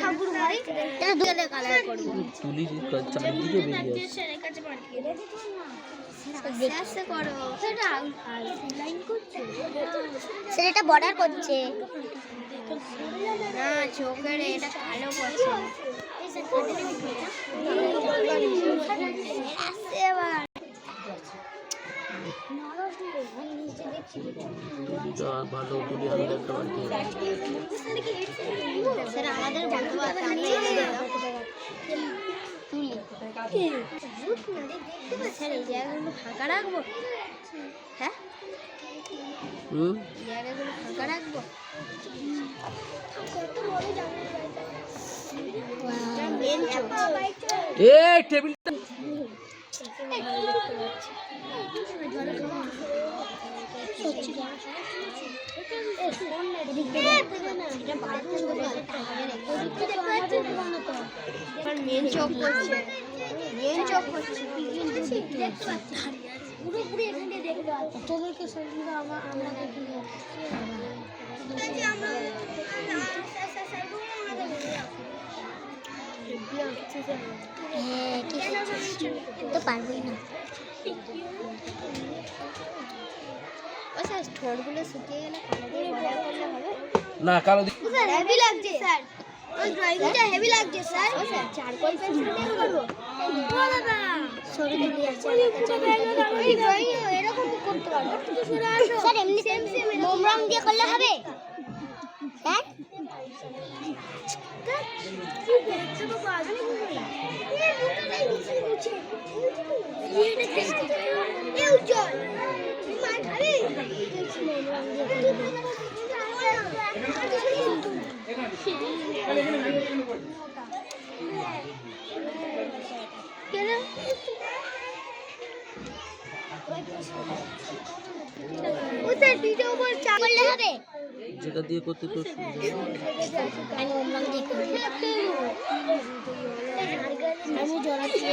ঠাকুর ভাই কালার করবো সেটা বর্ডার করছে না চোখের এটা কালো করছে আমাদের ফাঁকা রাখবো হ্যাঁ জায়গাগুলো ফাঁকা রাখবো টেবিলটা মেন চোখ করছে মেন চোখ করছে পুরোপুরি এখানে দেখতে পাচ্ছি তোদেরকে সেগুলো আমরা তো পারবোই না ঠোঁটগুলো শুকিয়ে গেলে না কালো স্যার হেভি লাগছে স্যার ওই ড্রয়িংটা হেভি লাগছে স্যার স্যার চারকোল পেন্সিল দিয়ে করব বাবা সরি দিদি আছে এই ড্রয়িং এরকম করতে পারবো স্যার এমনি সেম মোম রং দিয়ে করলে হবে হ্যাঁ কি দেখছো তো বাজে এই বুটা নাই নিচে নিচে এটা দেখতে এই উজ্জ্বল তুই মার খাবি মোম রং দিয়ে যেটা দিয়ে করতে তো আমি জড়াচ্ছি